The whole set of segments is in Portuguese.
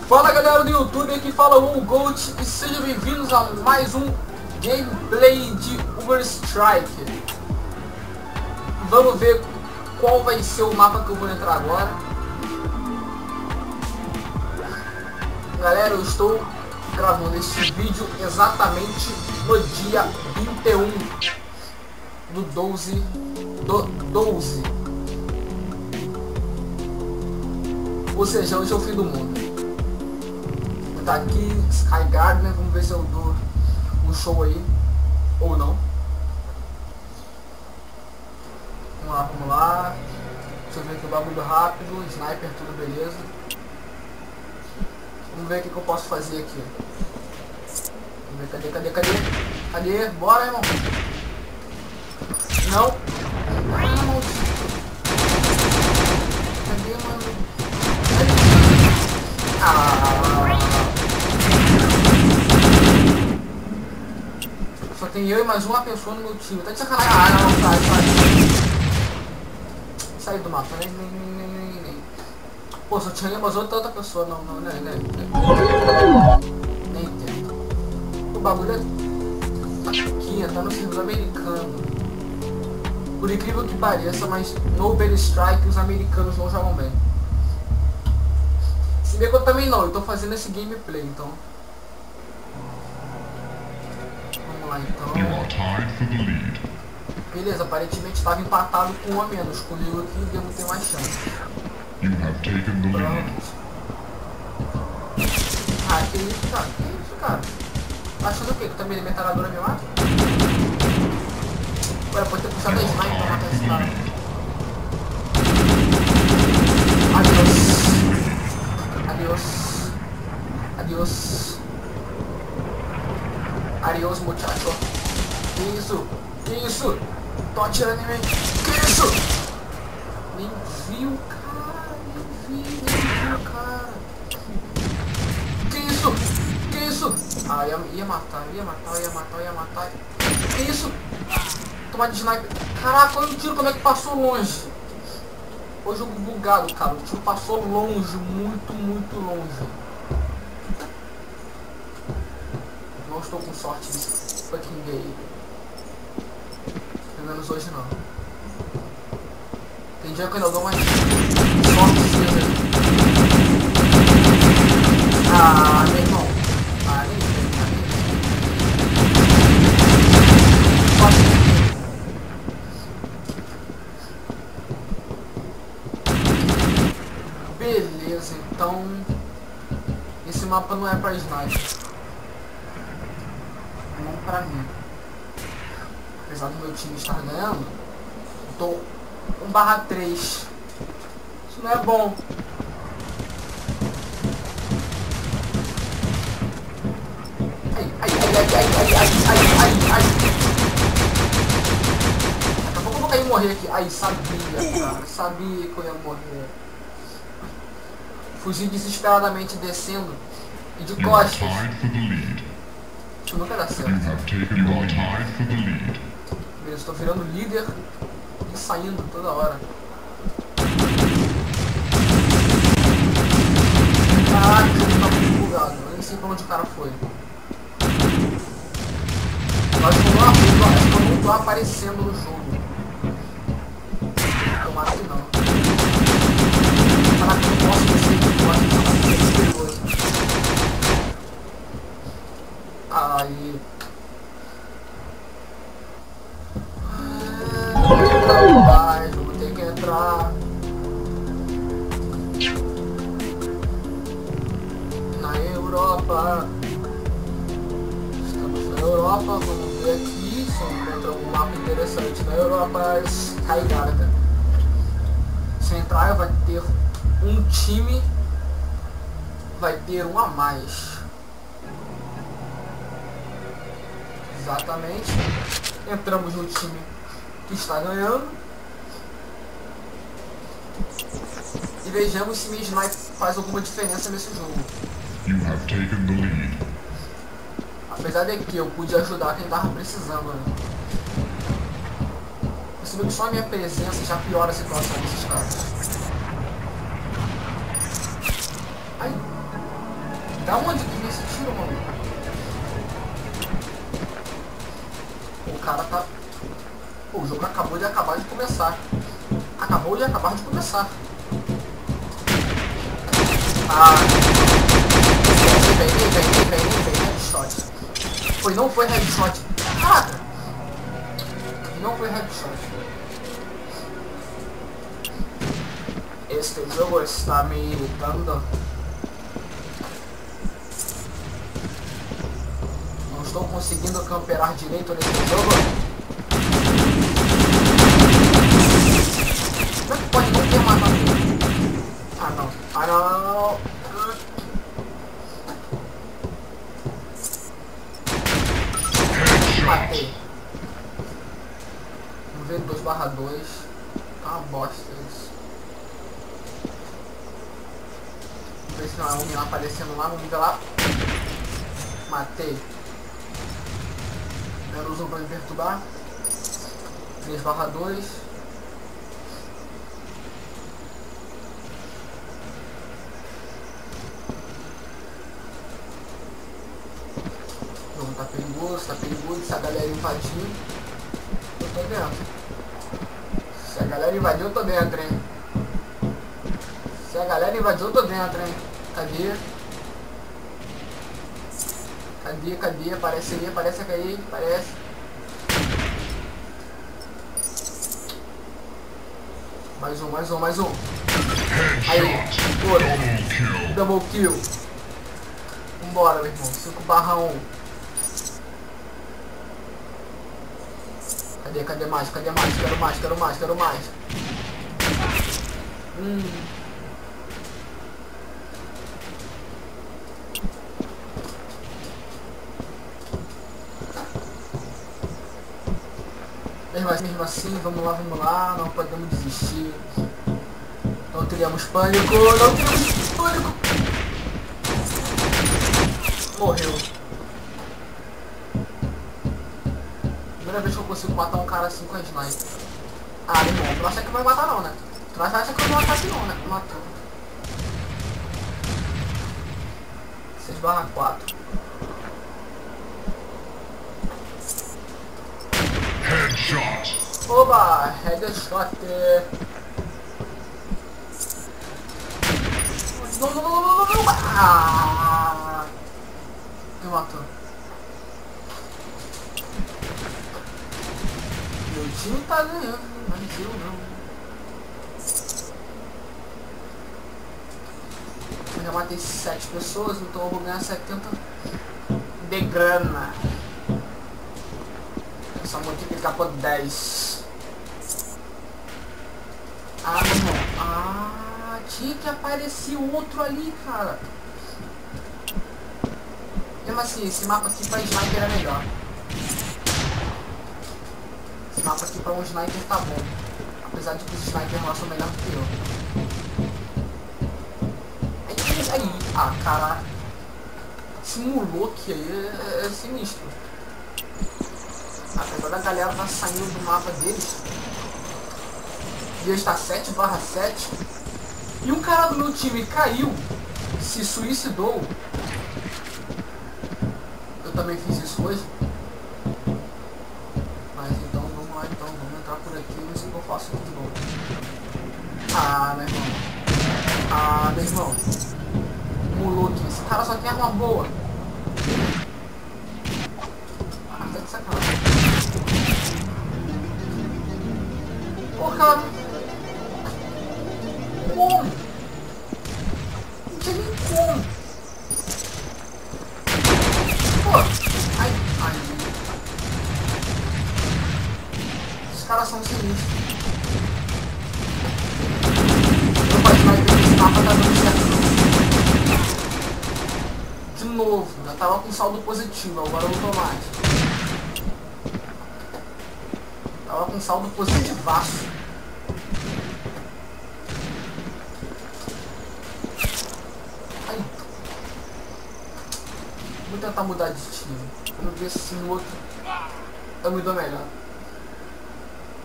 Fala galera do YouTube, aqui fala o Gold e sejam bem-vindos a mais um gameplay de Uber Strike. Vamos ver qual vai ser o mapa que eu vou entrar agora. Galera, eu estou gravando este vídeo exatamente no dia 21 do 12. Ou seja, hoje é o fim do mundo. Vou estar aqui, Sky Garden, vamos ver se eu dou um show aí, ou não. Vamos lá. Deixa eu ver aqui o bagulho rápido, sniper, tudo beleza. Vamos ver o que eu posso fazer aqui. Vamos ver, cadê? Bora, irmão. Não. Cadê, mano? Só tem eu e mais uma pessoa no meu time. Tá de sacanagem. Não, sai do mapa. Nem. Pô, só tinha mais outra pessoa. Não, nem entendo. O bagulho tá aqui, tá no servidor americano. Por incrível que pareça, mas no Uber Strike os americanos não jogam bem. Se bem que eu também não, eu tô fazendo esse gameplay, então. Vamos lá então. Beleza, aparentemente estava empatado com um a menos. Comigo aqui devo ter mais chance. Que isso, cara? Que isso, cara? Tá achando o quê? Que também a metralhadora me mata? Agora pode ter puxado a sniper pra matar esse cara. Adiós, muchacho. Que isso? Tô atirando em mim. Que isso? Nem viu, cara. Que isso? Ah, ia matar. Que isso? Tomar de sniper. Caraca, olha o tiro como é que passou longe. O jogo bugado, cara. O tiro passou longe, muito longe. Não estou com sorte nesse fucking game. Pelo menos hoje não. Tem dia que eu ainda dou mais sorte. Meu irmão. Beleza, então esse mapa não é pra sniper. Não pra mim. Apesar do meu time estar ganhando, eu tô 1/3. Isso não é bom. Ai. Daqui a pouco eu vou cair e morrer aqui. Ai, sabia, cara. Sabia que eu ia morrer. Fugi desesperadamente descendo e de costas. Isso nunca dá certo. Beleza, estou virando líder e saindo toda hora. Caraca, o jogo tá muito bugado. Eu nem sei pra onde o cara foi. Acho que eu não tô aparecendo no jogo. Tomara que não. Caraca, eu não posso descer de costas. Aí. Vou ter que entrar na Europa. Estamos na Europa, vamos ver aqui se eu encontro algum mapa interessante na Europa. Sky Garden. Se entrar vai ter um time, vai ter um a mais. Exatamente. Entramos no time que está ganhando. E vejamos se minha sniper faz alguma diferença nesse jogo. Apesar de que eu pude ajudar quem tava precisando, né? Percebeu que só a minha presença já piora a situação desses caras. Ai. Da onde que vem esse tiro, mano? O cara tá... Pô, o jogo acabou de acabar de começar. Acabou de acabar de começar. Ah... Vem, headshot. Não foi headshot. Caraca! Não foi headshot. Este jogo está me irritando. Não estou conseguindo camperar direito nesse jogo. Como é que pode não ter matado? Ah não. Ah não. Matei. Vamos ver 2/2. Tá uma bosta isso. Vamos ver se não é um aparecendo lá. Vamos ver lá. Matei. Menos um pra me perturbar. 3/2. Não, tá perigoso. Se a galera invadir, eu tô dentro. Se a galera invadiu, eu tô dentro, hein. Se a galera invadiu, eu tô dentro, hein. Cadê? Parece aí. Mais um. Aí, bora. Double kill. Vambora, meu irmão. 5/1. Cadê mais? Quero mais. Mesmo assim, vamos lá, não podemos desistir. Não teremos pânico. Morreu. Primeira vez que eu consigo matar um cara assim com a sniper. Ah, meu irmão, tu não acha que vai matar não, né? Tu não acha que eu vou matar aqui não, né? Matou. 6/4. Headshot. Oba, headshot. Não. Ah, me matou. Meu time tá ganhando, mas eu não. Eu já matei 7 pessoas, então eu vou ganhar 70 de grana. Só multiplicar por 10. Ah, meu irmão. Ah, tinha que aparecer outro ali, cara. Mesmo assim, esse mapa aqui pra sniper é melhor. Esse mapa aqui pra um sniper tá bom. Apesar de que os snipers lá são melhor que eu. Aí. Ah, caraca. Esse Moloch aí é sinistro. Apesar da galera tá saindo do mapa deles. E está 7/7. E um cara do meu time caiu. Se suicidou. Eu também fiz isso hoje. Mas então vamos lá, vamos entrar por aqui e ver se eu faço aqui de novo. Ah, meu irmão. Moloch, esse cara só tem arma boa. Ah, tá de sacanagem. Pô, cara. Como? Não tinha nem como. Pô. Ai. Esses caras são sinistros. Meu pai vai ver esse mapa tá dando certo. De novo. Já tava com saldo positivo, agora eu não tô mais. Tava com saldo positivaço. Aí. Vou tentar mudar de time. Vamos ver se no outro eu me dou melhor.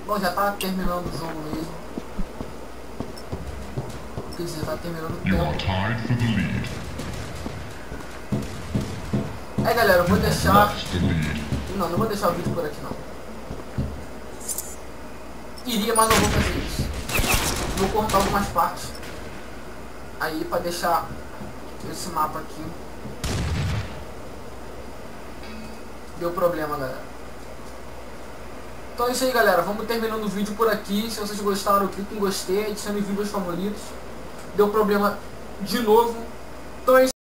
Bom, já tá terminando o jogo mesmo. Quer dizer, tá terminando o tempo. É, galera, eu vou deixar... Lost the lead. Não vou deixar o vídeo por aqui, não. Iria, mas não vou fazer isso. Vou cortar algumas partes. Aí, pra deixar esse mapa aqui. Deu problema, galera. Então é isso aí, galera. Vamos terminando o vídeo por aqui. Se vocês gostaram, clique em gostei, adicione vídeos favoritos. Deu problema de novo. Então é isso.